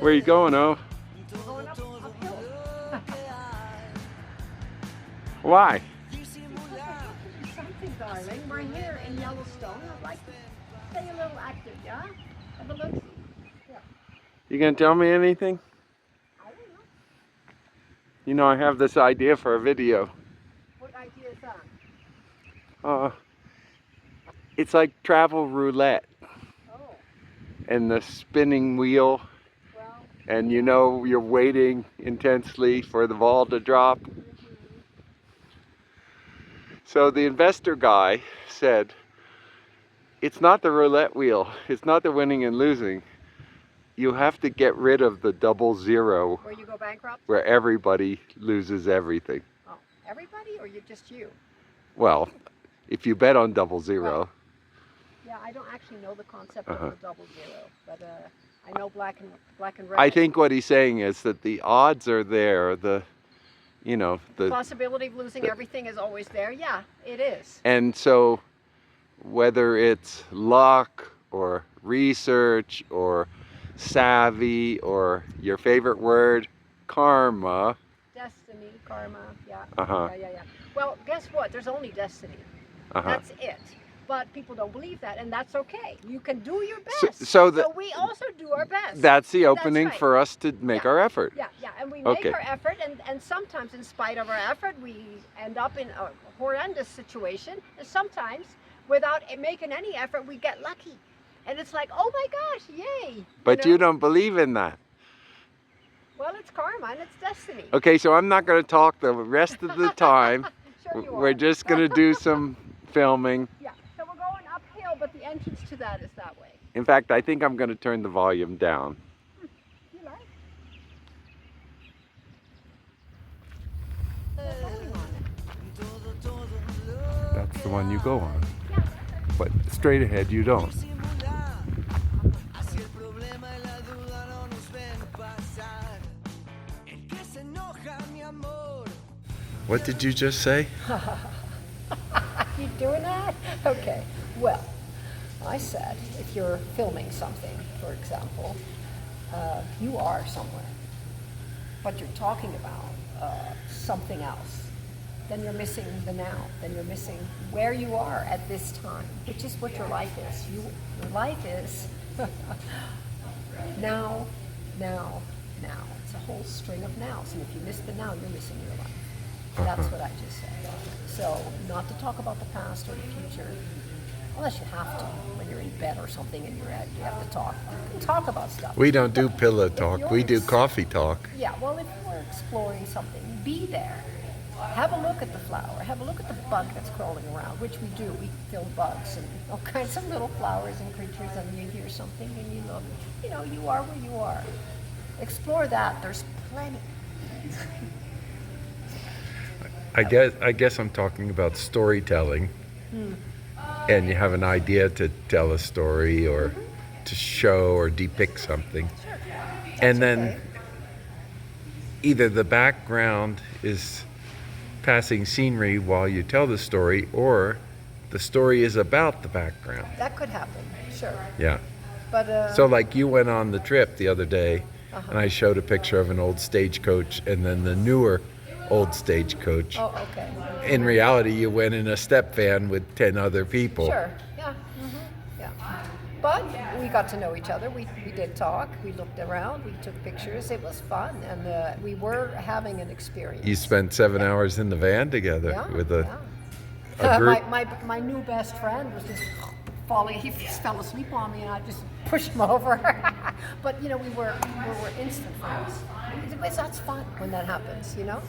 Where are you going, Oh? Going uphill. Why? Something, darling. We're here in Yellowstone. I'd like to stay a little active, yeah? Have a look. Yeah. You gonna tell me anything? I don't know. You know, I have this idea for a video. What idea is that? It's like travel roulette Oh, and the spinning wheel, well. and you know you're waiting intensely for the ball to drop. So the investor guy said, it's not the roulette wheel, it's not the winning and losing. You have to get rid of the 00, Where you go bankrupt? where everybody loses everything. Oh, everybody or just you? Well, if you bet on 00. Right. Yeah, I don't actually know the concept of the 00, but I know black and red. I think what he's saying is that the odds are there, the possibility of losing everything is always there. Yeah, it is. And so whether it's luck or research or savvy or your favorite word, karma. Destiny, karma, yeah. Uh-huh. Yeah. Well, guess what? There's only destiny. That's it. But people don't believe that, and that's okay. You can do your best. So we also do our best. That's the opening right. for us to make our effort. Yeah, and we make our effort, and sometimes in spite of our effort, we end up in a horrendous situation, and sometimes without making any effort, we get lucky. And it's like, oh my gosh, yay. But you don't believe in that. Well, it's karma and it's destiny. Okay, so I'm not going to talk the rest of the time. Sure you We're are. just going to do some filming. Yeah, so we're going uphill, but the entrance to that is that way. In fact, I think I'm going to turn the volume down. You like? That's the one you go on. But straight ahead you don't. What did you just say? You doing that? Okay. Well, I said if you're filming something, for example, you are somewhere, but you're talking about something else, then you're missing the now. Then you're missing where you are at this time, which is what your life is. Your life is now. It's a whole string of nows, and if you miss the now, you're missing your life. That's what I just said. So, not to talk about the past or the future, unless you have to, when you're in bed or something and you have to talk. You can talk about stuff. We don't do pillow talk, we do coffee talk. Yeah, well, if you're exploring something, be there. Have a look at the flower. Have a look at the bug that's crawling around, which we do. We film bugs and all kinds of little flowers and creatures, and you hear something and you look. You know, you are where you are. Explore that. There's plenty. I guess I'm talking about storytelling. And you have an idea to tell a story or to show or depict something. Sure. And then either the background is passing scenery while you tell the story, or the story is about the background. That could happen, sure. Yeah. But So like you went on the trip the other day, and I showed a picture of an old stagecoach and then the newer old stagecoach. oh, okay. In reality, you went in a step van with 10 other people. Sure. Yeah. Yeah. But we got to know each other. We did talk. We looked around. We took pictures. It was fun, and we were having an experience. You spent 7 hours in the van together with a group. My new best friend was just falling. He just fell asleep on me, and I just pushed him over. But we were instant friends. That's fun when that happens, Yeah.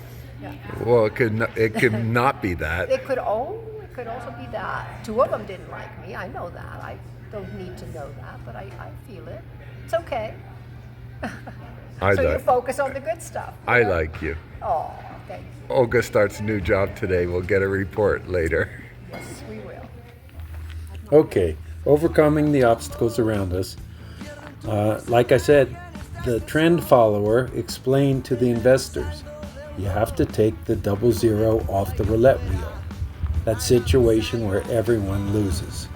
Well, it could not be that. It could also be that. 2 of them didn't like me. I know that. I don't need to know that, but I feel it. It's okay. You focus on the good stuff. I like you. Oh, thank you. Olga starts a new job today. We'll get a report later. Yes, we will. Okay, overcoming the obstacles around us. Like I said, the trend follower explained to the investors, you have to take the 00 off the roulette wheel. That situation where everyone loses.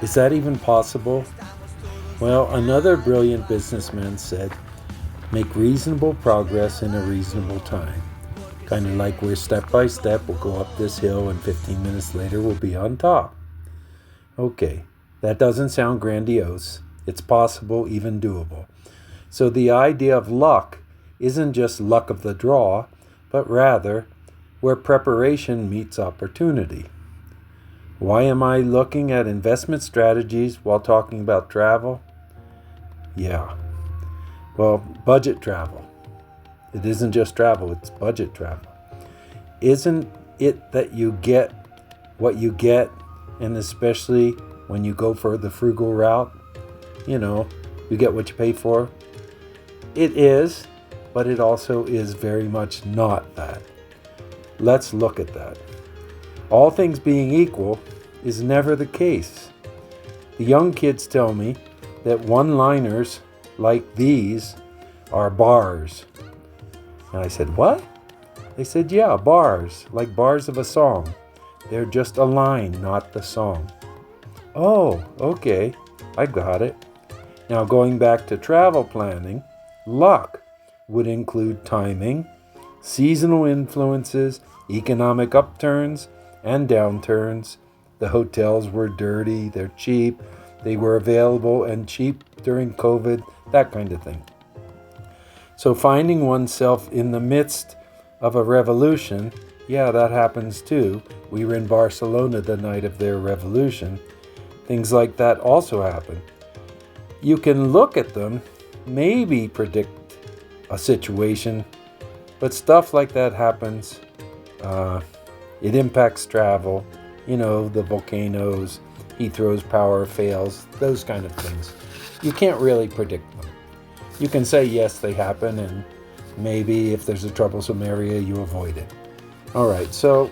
Is that even possible? Well, another brilliant businessman said, Make reasonable progress in a reasonable time. Kind of like we're step by step, we'll go up this hill and 15 minutes later we'll be on top. Okay, that doesn't sound grandiose. It's possible, even doable. So the idea of luck isn't just luck of the draw, but rather where preparation meets opportunity. Why am I looking at investment strategies while talking about travel? Yeah. Well, budget travel. It isn't just travel, it's budget travel. Isn't it that you get what you get, and especially when you go for the frugal route, you get what you pay for? It is, but it also is very much not that. Let's look at that. All things being equal is never the case. The young kids tell me that one-liners like these are bars. And I said, what? They said, yeah, bars, like bars of a song. They're just a line, not the song. Oh, okay, I got it. Now going back to travel planning, luck would include timing, seasonal influences, economic upturns and downturns. The hotels were dirty, they're cheap, they were available and cheap during COVID, that kind of thing. So finding oneself in the midst of a revolution, yeah, that happens too. We were in Barcelona the night of their revolution. Things like that also happen. You can look at them, maybe predict a situation, but stuff like that happens. It impacts travel, the volcanoes, Heathrow's power fails, those kind of things. You can't really predict them. You can say, yes, they happen, and maybe if there's a troublesome area, you avoid it. All right, so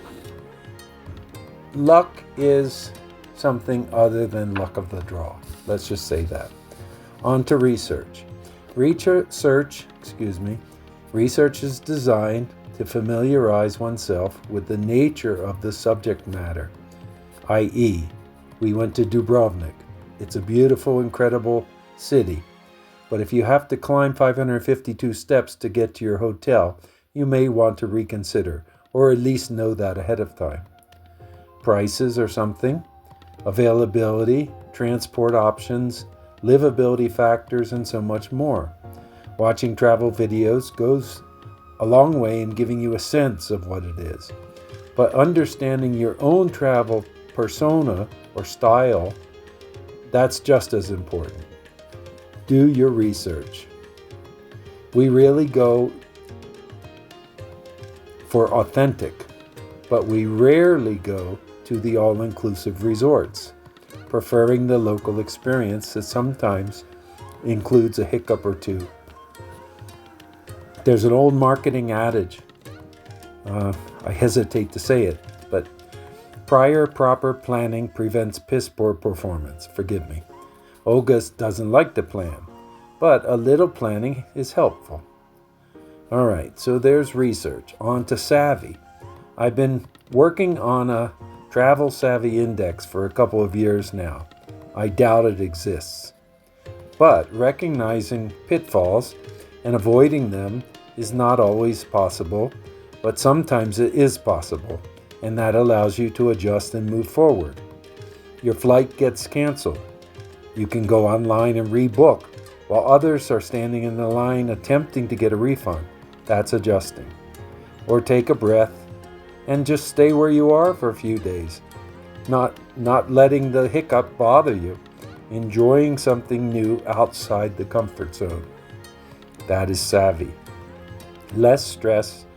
luck is something other than luck of the draw. Let's just say that. On to research. Research is designed to familiarize oneself with the nature of the subject matter, i.e., we went to Dubrovnik. It's a beautiful, incredible city. But if you have to climb 552 steps to get to your hotel, you may want to reconsider, or at least know that ahead of time. Prices are something, availability, transport options, livability factors, and so much more. Watching travel videos goes a long way in giving you a sense of what it is. But understanding your own travel persona or style, that's just as important. Do your research. We really go for authentic, but we rarely go to the all-inclusive resorts, preferring the local experience that sometimes includes a hiccup or two. There's an old marketing adage, I hesitate to say it, but prior proper planning prevents piss poor performance. Forgive me. Olga doesn't like to plan, but a little planning is helpful. All right, so there's research. On to savvy. I've been working on a travel savvy index for a couple of years now. I doubt it exists. But recognizing pitfalls and avoiding them is not always possible, but sometimes it is possible, and that allows you to adjust and move forward. Your flight gets canceled. You can go online and rebook, while others are standing in the line attempting to get a refund. That's adjusting. Or take a breath and just stay where you are for a few days, not letting the hiccup bother you, enjoying something new outside the comfort zone. That is savvy. Less stress,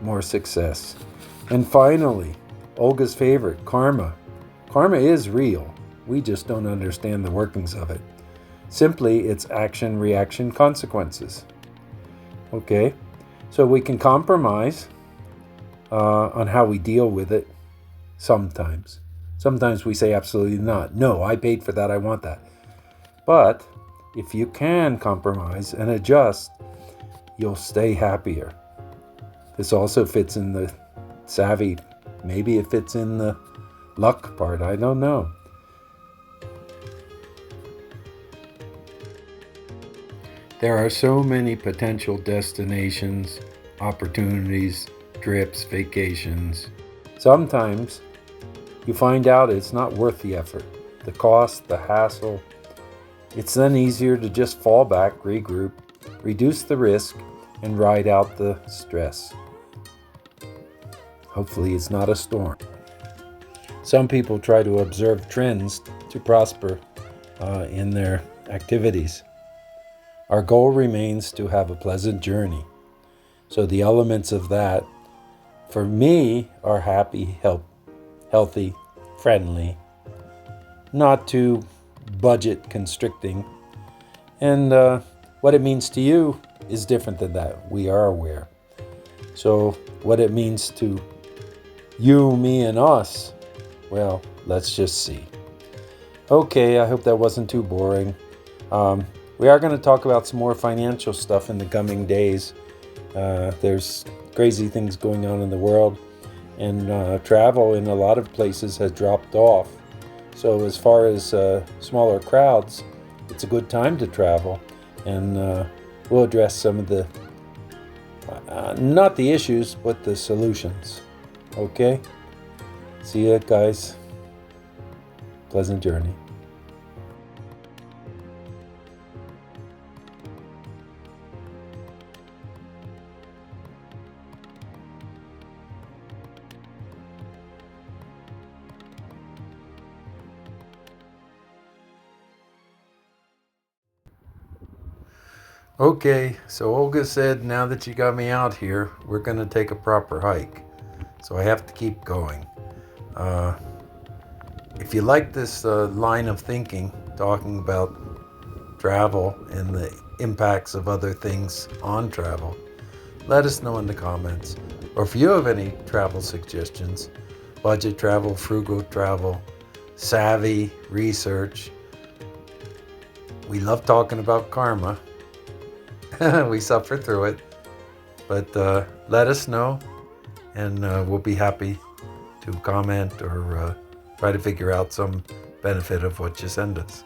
more success. And finally, Olga's favorite, karma. Karma is real. We just don't understand the workings of it. Simply, it's action, reaction, consequences. Okay, so we can compromise on how we deal with it sometimes. Sometimes we say absolutely not. No, I paid for that, I want that. But if you can compromise and adjust, you'll stay happier. This also fits in the savvy. Maybe it fits in the luck part. I don't know. There are so many potential destinations, opportunities, trips, vacations. Sometimes you find out it's not worth the effort, the cost, the hassle. It's then easier to just fall back, regroup, reduce the risk, and ride out the stress. Hopefully it's not a storm. Some people try to observe trends to prosper in their activities. Our goal remains to have a pleasant journey. So the elements of that, for me, are happy, healthy, friendly, not too budget constricting. And what it means to you is different than that. We are aware. So what it means to you, me, and us, well, let's just see. Okay, I hope that wasn't too boring. We are going to talk about some more financial stuff in the coming days. There's crazy things going on in the world, and travel in a lot of places has dropped off. So as far as smaller crowds, it's a good time to travel, and we'll address some of the, not the issues, but the solutions. Okay? See ya, guys. Pleasant journey. Okay, so Olga said now that you got me out here, we're going to take a proper hike. So I have to keep going. If you like this line of thinking, talking about travel and the impacts of other things on travel, let us know in the comments. Or if you have any travel suggestions, budget travel, frugal travel, savvy, research. We love talking about karma. We suffer through it. But let us know, and we'll be happy to comment or try to figure out some benefit of what you send us.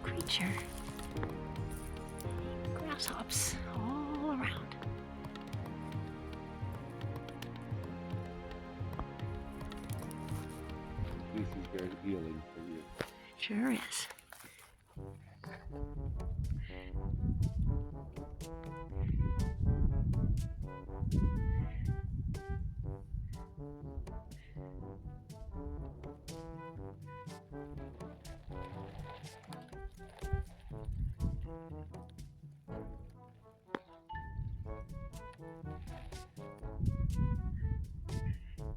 Creature. Grasshoppers all around. This is very healing for you. Sure is.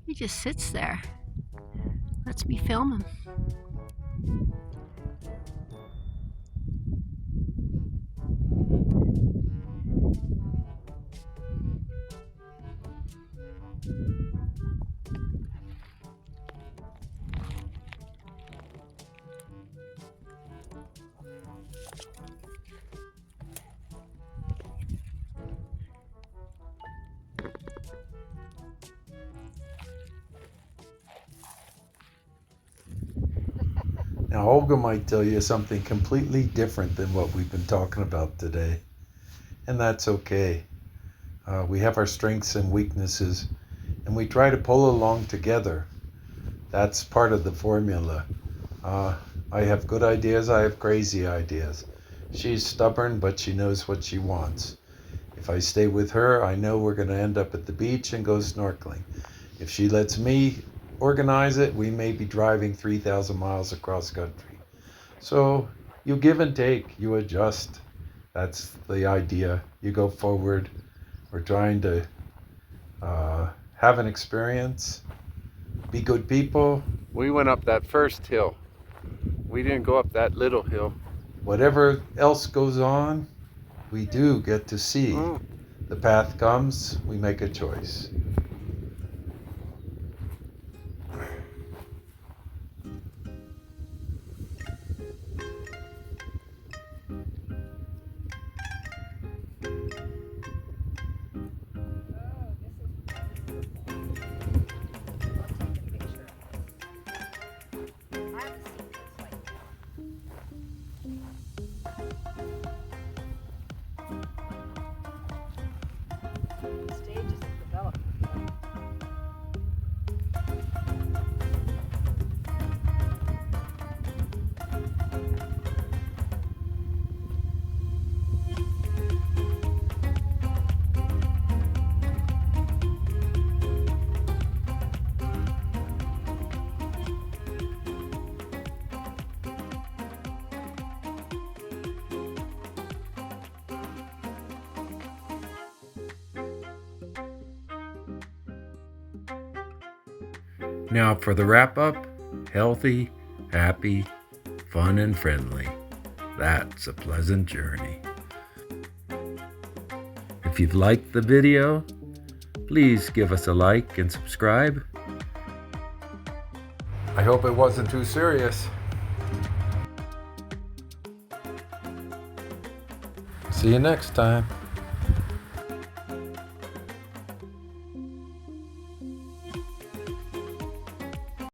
He just sits there, lets me film him. Now, Olga might tell you something completely different than what we've been talking about today, and that's okay. We have our strengths and weaknesses, and we try to pull along together. That's part of the formula. I have good ideas, I have crazy ideas. She's stubborn, but she knows what she wants. If I stay with her, I know we're going to end up at the beach and go snorkeling. If she lets me organize it, we may be driving 3,000 miles across country. So you give and take, you adjust. That's the idea. You go forward. We're trying to have an experience, be good people. We went up that first hill. We didn't go up that little hill. Whatever else goes on, we do get to see. Oh. The path comes, we make a choice. Stages of development. Now for the wrap up, healthy, happy, fun and friendly. That's a pleasant journey. If you've liked the video, please give us a like and subscribe. I hope it wasn't too serious. See you next time.